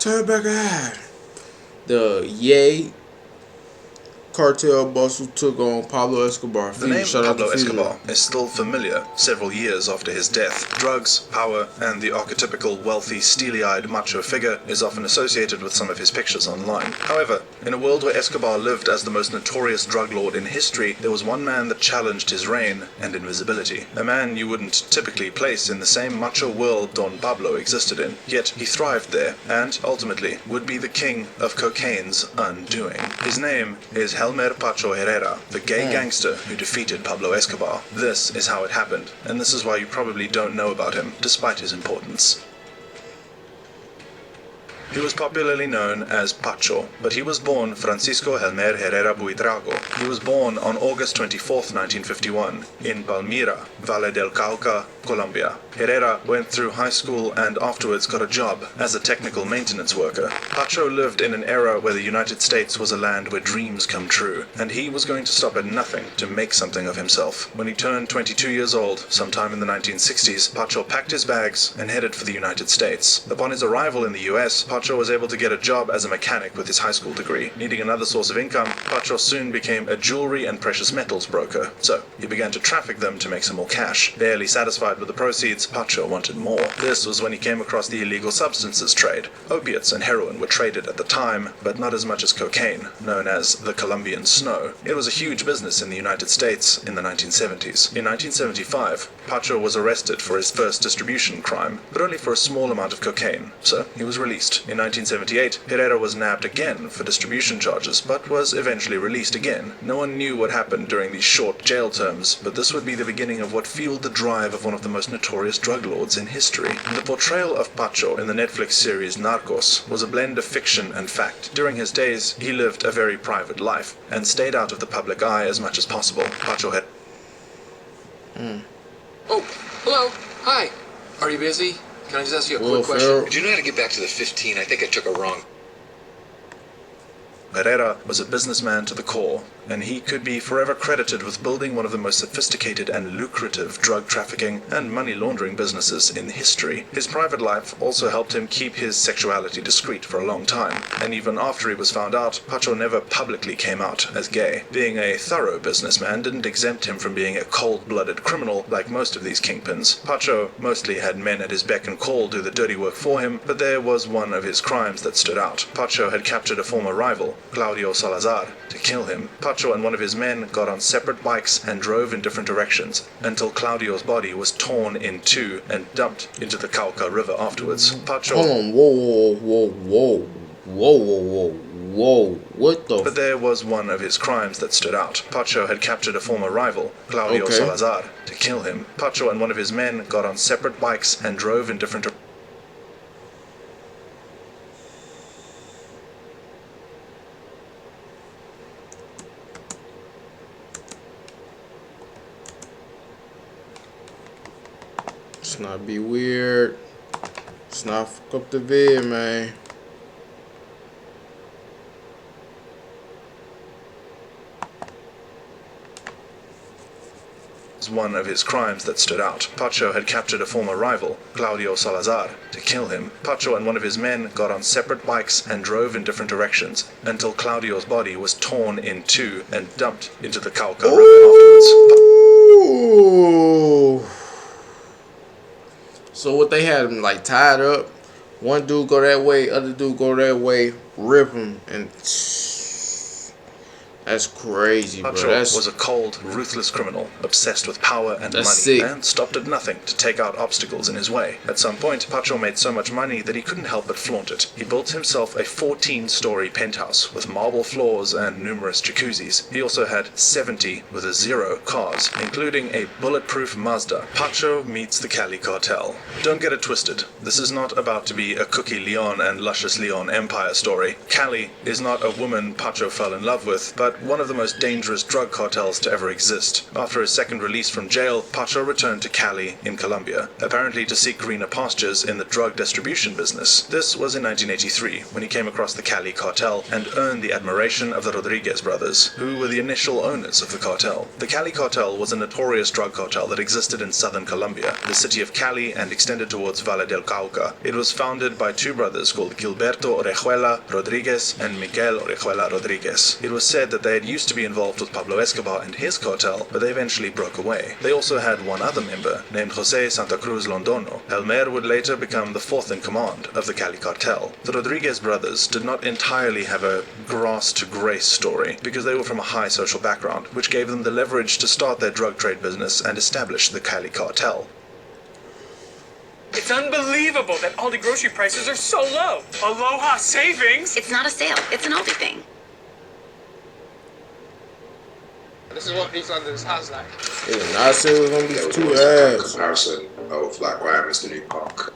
Turn back ahead. The Yay Cartel bustle took on Pablo Escobar. The name Pablo Escobar is still familiar several years after his death. Drugs, power, and the archetypical wealthy, steely-eyed macho figure is often associated with some of his pictures online. However, in a world where Escobar lived as the most notorious drug lord in history, there was one man that challenged his reign and invisibility. A man you wouldn't typically place in the same macho world Don Pablo existed in. Yet he thrived there, and ultimately would be the king of cocaine's undoing. His name is Helmer Pacho Herrera, the gay gangster who defeated Pablo Escobar. This is how it happened, and this is why you probably don't know about him, despite his importance. He was popularly known as Pacho, but he was born Francisco Helmer Herrera Buitrago. He was born on August 24, 1951, in Palmira, Valle del Cauca, Colombia. Herrera went through high school and afterwards got a job as a technical maintenance worker. Pacho lived in an era where the United States was a land where dreams come true, and he was going to stop at nothing to make something of himself. When he turned 22 years old, sometime in the 1960s, Pacho packed his bags and headed for the United States. Upon his arrival in the US, Pacho was able to get a job as a mechanic with his high school degree. Needing another source of income, Pacho soon became a jewelry and precious metals broker. So, he began to traffic them to make some more cash. Barely satisfied with the proceeds, Pacho wanted more. This was when he came across the illegal substances trade. Opiates and heroin were traded at the time, but not as much as cocaine, known as the Colombian snow. It was a huge business in the United States in the 1970s. In 1975, Pacho was arrested for his first distribution crime, but only for a small amount of cocaine, so he was released. In 1978, Herrera was nabbed again for distribution charges, but was eventually released again. No one knew what happened during these short jail terms, but this would be the beginning of what fueled the drive of one of the most notorious drug lords in history. The portrayal of Pacho in the Netflix series Narcos was a blend of fiction and fact. During his days, he lived a very private life, and stayed out of the public eye as much as possible. Pacho had... Oh, hello. Hi. Are you busy? Can I just ask you a quick question? Do you know how to get back to the 15? I think I took a wrong. Herrera was a businessman to the core, and he could be forever credited with building one of the most sophisticated and lucrative drug trafficking and money laundering businesses in history. His private life also helped him keep his sexuality discreet for a long time, and even after he was found out, Pacho never publicly came out as gay. Being a thorough businessman didn't exempt him from being a cold-blooded criminal like most of these kingpins. Pacho mostly had men at his beck and call do the dirty work for him, but there was one of his crimes that stood out. Pacho had captured a former rival, Claudio Salazar, to kill him. Pacho and one of his men got on separate bikes and drove in different directions until Claudio's body was torn in two and dumped into the Cauca River afterwards. Pacho... Hold on, whoa, what the... But there was one of his crimes that stood out. Pacho had captured a former rival, Claudio Salazar, to kill him. Pacho and one of his men got on separate bikes and drove in different directions. Let's not be weird. Let's not fuck up the vid, man. One of his crimes that stood out. Pacho had captured a former rival, Claudio Salazar, to kill him. Pacho and one of his men got on separate bikes and drove in different directions until Claudio's body was torn in two and dumped into the Cauca River afterwards. So what, they had him like tied up, one dude go that way, other dude go that way, rip him, and that's crazy, bro. Pacho was a cold, ruthless criminal, obsessed with power and money, and stopped at nothing to take out obstacles in his way. At some point, Pacho made so much money that he couldn't help but flaunt it. He built himself a 14-story penthouse with marble floors and numerous jacuzzis. He also had 70 with a 0 cars, including a bulletproof Mazda. Pacho meets the Cali Cartel. Don't get it twisted. This is not about to be a Cookie Leon and Luscious Leon empire story. Cali is not a woman Pacho fell in love with, but one of the most dangerous drug cartels to ever exist. After his second release from jail, Pacho returned to Cali in Colombia, apparently to seek greener pastures in the drug distribution business. This was in 1983, when he came across the Cali Cartel and earned the admiration of the Rodriguez brothers, who were the initial owners of the cartel. The Cali Cartel was a notorious drug cartel that existed in southern Colombia, the city of Cali, and extended towards Valle del Cauca. It was founded by two brothers called Gilberto Orejuela Rodriguez and Miguel Orejuela Rodriguez. It was said that they had used to be involved with Pablo Escobar and his cartel, but they eventually broke away. They also had one other member, named Jose Santa Cruz Londono. Helmer would later become the fourth in command of the Cali Cartel. The Rodriguez brothers did not entirely have a grass to grace story, because they were from a high social background, which gave them the leverage to start their drug trade business and establish the Cali Cartel. It's unbelievable that Aldi grocery prices are so low. Aloha savings! It's not a sale, it's an Aldi thing. This is what East London's house like. Yeah, I said it was gonna be There two was a ads. comparison of like why Mr. New Park.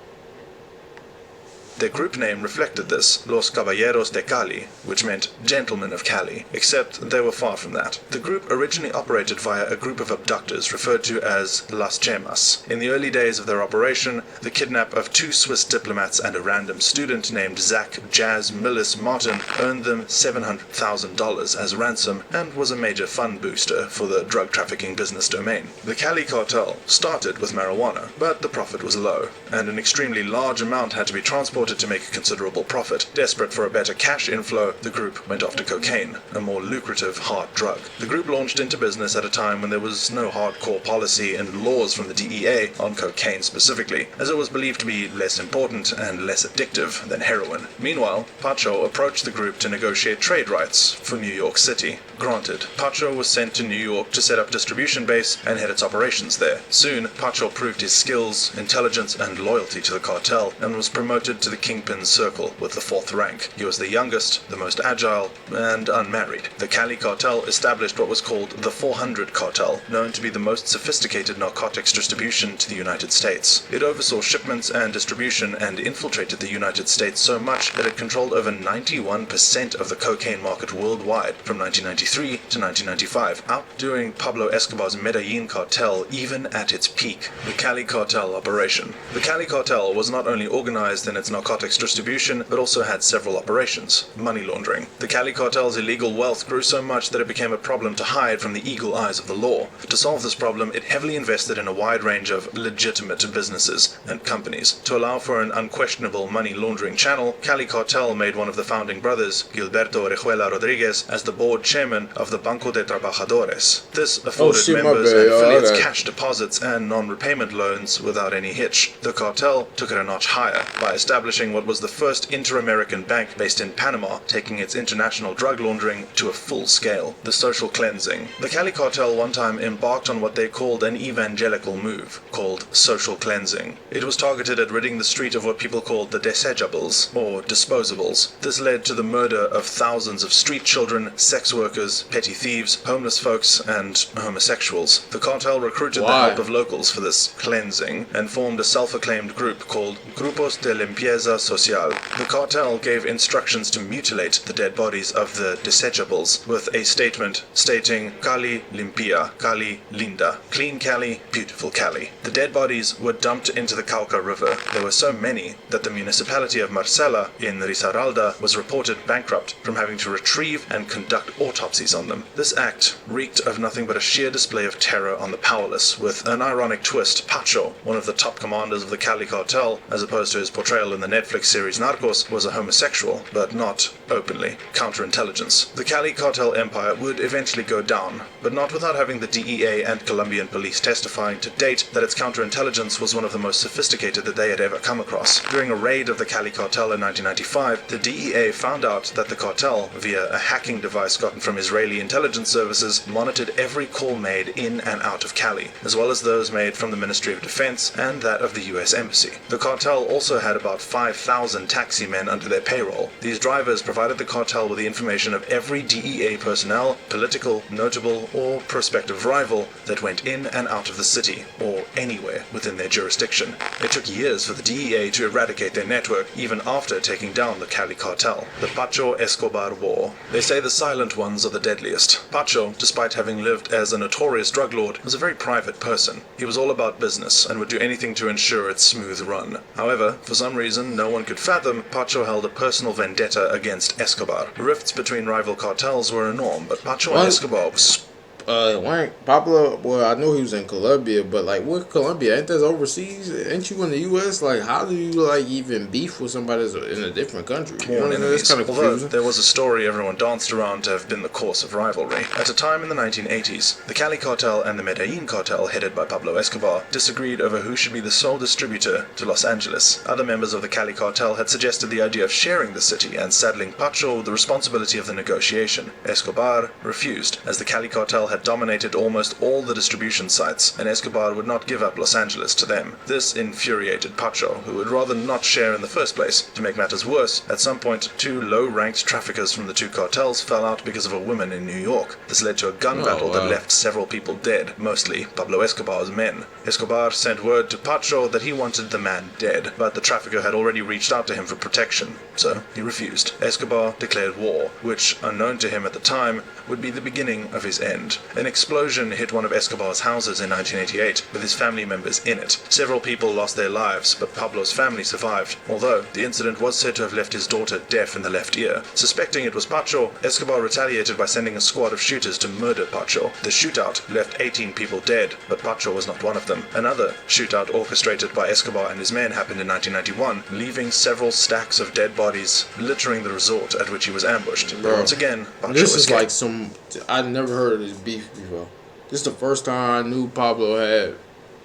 Their group name reflected this, Los Caballeros de Cali, which meant Gentlemen of Cali, except they were far from that. The group originally operated via a group of abductors referred to as Las Chemas. In the early days of their operation, the kidnap of two Swiss diplomats and a random student named Zach Jazz Millis Martin earned them $700,000 as ransom and was a major fund booster for the drug trafficking business domain. The Cali cartel started with marijuana, but the profit was low, and an extremely large amount had to be transported to make a considerable profit. Desperate for a better cash inflow, the group went after cocaine, a more lucrative hard drug. The group launched into business at a time when there was no hardcore policy and laws from the DEA on cocaine specifically, as it was believed to be less important and less addictive than heroin. Meanwhile, Pacho approached the group to negotiate trade rights for New York City. Granted, Pacho was sent to New York to set up distribution base and head its operations there. Soon, Pacho proved his skills, intelligence, and loyalty to the cartel and was promoted to the Kingpin Circle with the 4th rank. He was the youngest, the most agile, and unmarried. The Cali Cartel established what was called the 400 Cartel, known to be the most sophisticated narcotics distribution to the United States. It oversaw shipments and distribution and infiltrated the United States so much that it controlled over 91% of the cocaine market worldwide from 1993 to 1995, outdoing Pablo Escobar's Medellin cartel even at its peak. The Cali Cartel operation. The Cali Cartel was not only organized in its narcotics distribution, but also had several operations. Money laundering. The Cali Cartel's illegal wealth grew so much that it became a problem to hide from the eagle eyes of the law. To solve this problem, it heavily invested in a wide range of legitimate businesses and companies. To allow for an unquestionable money laundering channel, Cali Cartel made one of the founding brothers, Gilberto Orejuela Rodriguez, as the board chairman of the Banco de Trabajadores. This afforded members and affiliates cash deposits and non-repayment loans without any hitch. The cartel took it a notch higher by establishing what was the first inter-American bank based in Panama, taking its international drug laundering to a full scale. The social cleansing. The Cali Cartel one time embarked on what they called an evangelical move, called social cleansing. It was targeted at ridding the street of what people called the desechables, or disposables. This led to the murder of thousands of street children, sex workers, petty thieves, homeless folks, and homosexuals. The cartel recruited the help of locals for this cleansing, and formed a self-acclaimed group called Grupos de Limpieza Social. The cartel gave instructions to mutilate the dead bodies of the desechables with a statement stating Cali limpia, Cali linda, clean Cali, beautiful Cali. The dead bodies were dumped into the Cauca River. There were so many that the municipality of Marcela in Risaralda was reported bankrupt from having to retrieve and conduct autopsies on them. This act reeked of nothing but a sheer display of terror on the powerless, with an ironic twist. Pacho, one of the top commanders of the Cali Cartel, as opposed to his portrayal in the Netflix series Narcos, was a homosexual, but not openly. Counterintelligence. The Cali Cartel empire would eventually go down, but not without having the DEA and Colombian police testifying to date that its counterintelligence was one of the most sophisticated that they had ever come across. During a raid of the Cali Cartel in 1995, the DEA found out that the cartel, via a hacking device gotten from Israeli intelligence services, monitored every call made in and out of Cali, as well as those made from the Ministry of Defense and that of the US Embassy. The cartel also had about 5,000 taxi men under their payroll. These drivers provided the cartel with the information of every DEA personnel, political, notable, or prospective rival that went in and out of the city, or anywhere within their jurisdiction. It took years for the DEA to eradicate their network, even after taking down the Cali cartel. The Pacho-Escobar War. They say the silent ones are the deadliest. Pacho, despite having lived as a notorious drug lord, was a very private person. He was all about business and would do anything to ensure its smooth run. However, for some reason no one could fathom, Pacho held a personal vendetta against Escobar. Rifts between rival cartels were a norm, but Pacho and Escobar was Pablo, well, I know he was in Colombia, but like, what Colombia? Ain't that overseas? Ain't you in the U.S.? Like, how do you like even beef with somebody that's in a different country? You know what I mean? It's kind of Although confusing. there was a story everyone danced around to have been the course of rivalry. At a time in the 1980s, the Cali cartel and the Medellin cartel, headed by Pablo Escobar, disagreed over who should be the sole distributor to Los Angeles. Other members of the Cali cartel had suggested the idea of sharing the city and saddling Pacho with the responsibility of the negotiation. Escobar refused, as the Cali cartel had dominated almost all the distribution sites, and Escobar would not give up Los Angeles to them. This infuriated Pacho, who would rather not share in the first place. To make matters worse, at some point, two low-ranked traffickers from the two cartels fell out because of a woman in New York. This led to a gun battle that left several people dead, mostly Pablo Escobar's men. Escobar sent word to Pacho that he wanted the man dead, but the trafficker had already reached out to him for protection, so he refused. Escobar declared war, which, unknown to him at the time, would be the beginning of his end. An explosion hit one of Escobar's houses in 1988, with his family members in it. Several people lost their lives, but Pablo's family survived, although the incident was said to have left his daughter deaf in the left ear. Suspecting it was Pacho, Escobar retaliated by sending a squad of shooters to murder Pacho. The shootout left 18 people dead, but Pacho was not one of them. Another shootout orchestrated by Escobar and his men happened in 1991, leaving several stacks of dead bodies littering the resort at which he was ambushed. But once again, Pacho This is escaped. like I never heard of this beef before. This is the first time I knew Pablo had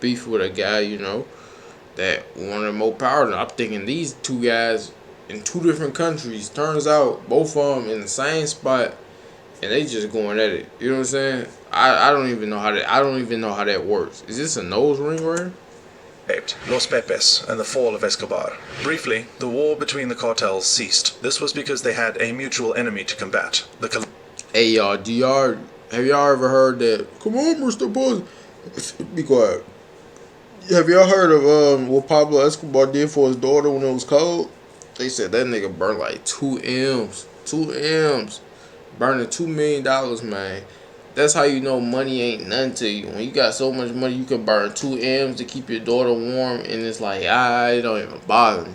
beef with a guy, you know, that wanted more power than I'm thinking these two guys in two different countries. Turns out both of them in the same spot, and they just going at it. You know what I'm saying? I don't even know how that works. Is this a nose ring right here? Los Pepes and the fall of Escobar. Briefly, the war between the cartels ceased. This was because they had a mutual enemy to combat. Hey y'all, have y'all ever heard that? Come on, Mr. Buzz. Be quiet. Have y'all heard of what Pablo Escobar did for his daughter when it was cold? They said that nigga burned like 2 M's. 2 M's. Burning $2 million, man. That's how you know money ain't nothing to you. When you got so much money, you can burn 2 M's to keep your daughter warm, and it's like, it don't even bother me.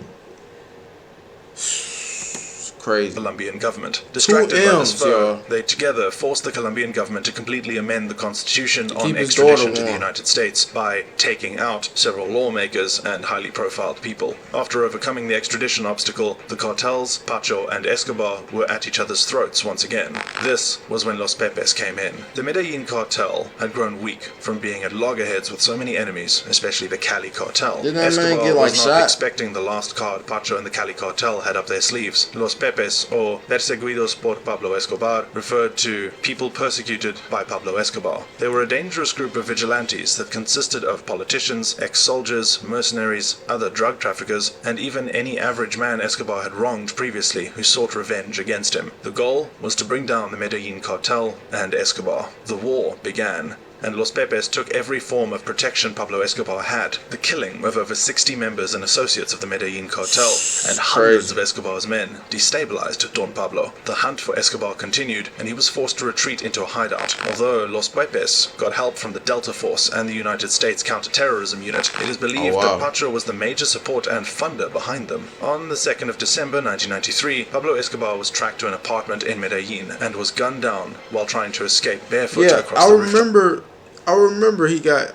Crazy. Colombian government. Distracted by this foe, y'all. they together forced the Colombian government to completely amend the constitution on keep his extradition daughter to the warm. United States by taking out several lawmakers and highly profiled people. After overcoming the extradition obstacle, the cartels, Pacho and Escobar, were at each other's throats once again. This was when Los Pepes came in. The Medellin cartel had grown weak from being at loggerheads with so many enemies, especially the Cali cartel. Didn't that man Escobar get, like, was not shot? expecting the last card Pacho and the Cali cartel had up their sleeves. Los Pepes, or Perseguidos por Pablo Escobar, referred to people persecuted by Pablo Escobar. They were a dangerous group of vigilantes that consisted of politicians, ex-soldiers, mercenaries, other drug traffickers, and even any average man Escobar had wronged previously who sought revenge against him. The goal was to bring down the Medellin cartel and Escobar. The war began, and Los Pepes took every form of protection Pablo Escobar had. The killing of over 60 members and associates of the Medellin cartel and hundreds of Escobar's men destabilized Don Pablo. The hunt for Escobar continued, and he was forced to retreat into a hideout. Although Los Pepes got help from the Delta Force and the United States Counterterrorism Unit, it is believed that Pacho was the major support and funder behind them. On the 2nd of December 1993, Pablo Escobar was tracked to an apartment in Medellin and was gunned down while trying to escape barefoot across the rooftop. I remember he got.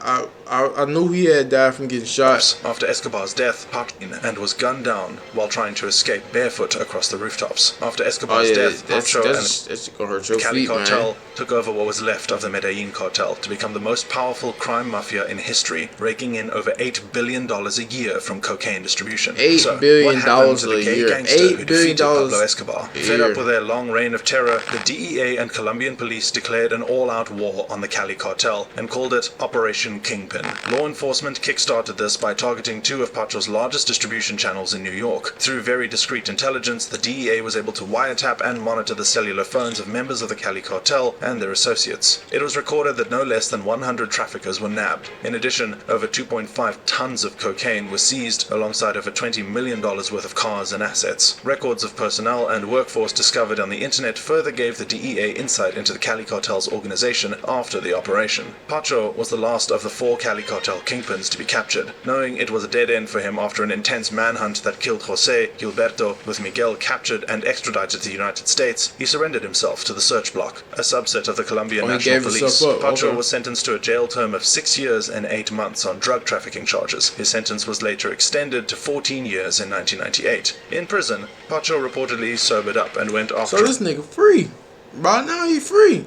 I knew he had died from getting shot. After Escobar's death, Pacho and was gunned down while trying to escape barefoot across the rooftops. After Escobar's death, Pacho and the Cali cartel took over what was left of the Medellin cartel to become the most powerful crime mafia in history, raking in over $8 billion a year from cocaine distribution. $8 billion what happened to the a gay year. gangster who $8 defeated billion Pablo Escobar? Fed up with their long reign of terror, the DEA and Colombian police declared an all-out war on the Cali cartel and called it Operation Kingpin. open. Law enforcement kick-started this by targeting two of Pacho's largest distribution channels in New York. Through very discreet intelligence, the DEA was able to wiretap and monitor the cellular phones of members of the Cali Cartel and their associates. It was recorded that no less than 100 traffickers were nabbed. In addition, over 2.5 tons of cocaine were seized, alongside over $20 million worth of cars and assets. Records of personnel and workforce discovered on the internet further gave the DEA insight into the Cali Cartel's organization after the operation. Pacho was the last of the 4 Cali Cartel kingpins to be captured. Knowing it was a dead end for him after an intense manhunt that killed Jose Gilberto, with Miguel captured and extradited to the United States, he surrendered himself to the search block, a subset of the Colombian National Police. Pacho was sentenced to a jail term of 6 years and 8 months on drug trafficking charges. His sentence was later extended to 14 years in 1998. In prison, Pacho reportedly sobered up and went after... So this nigga free. By now he free.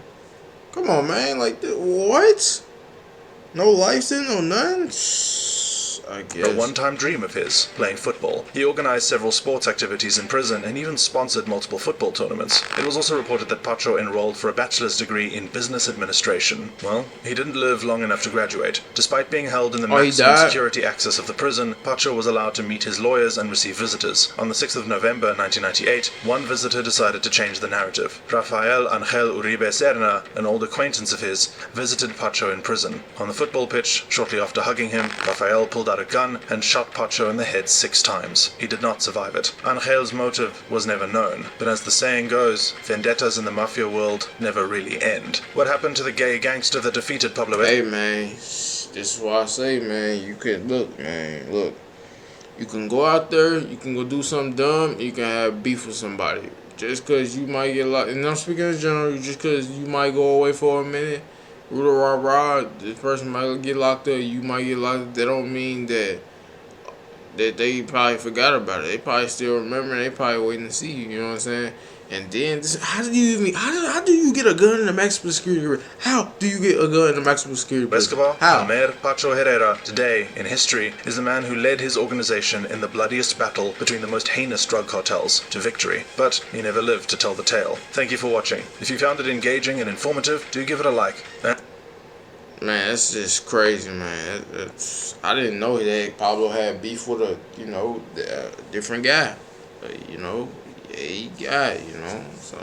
Come on, man. Like, what? No license, no nothing? I guess. A one-time dream of his, playing football. He organized several sports activities in prison and even sponsored multiple football tournaments. It was also reported that Pacho enrolled for a bachelor's degree in business administration. Well, he didn't live long enough to graduate. Despite being held in the maximum security access of the prison, Pacho was allowed to meet his lawyers and receive visitors. On the 6th of November 1998, one visitor decided to change the narrative. Rafael Angel Uribe Serna, an old acquaintance of his, visited Pacho in prison. On the football pitch, shortly after hugging him, Rafael pulled out a gun and shot Pacho in the head 6 times. He did not survive it. Angel's motive was never known, but as the saying goes, vendettas in the mafia world never really end. What happened to the gay gangster that defeated Pablo? Hey man, this is why I say, man, you can look, man, look. You can go out there, you can go do something dumb, you can have beef with somebody. Just cause you might get locked, and I'm speaking in general, just cause you might go away for a minute, rah, this person might get locked up, you might get locked up. That don't mean that they probably forgot about it. They probably still remember. They probably waiting to see you. You know what I'm saying? And then how do you get a gun in the maximum security? How do you get a gun in the maximum security? Escobar, How? Almer Pacho Herrera, today in history, is the man who led his organization in the bloodiest battle between the most heinous drug cartels to victory. But he never lived to tell the tale. Thank you for watching. If you found it engaging and informative, do give it a like. Man, that's just crazy, man. I didn't know that Pablo had beef with a different guy. He got, so.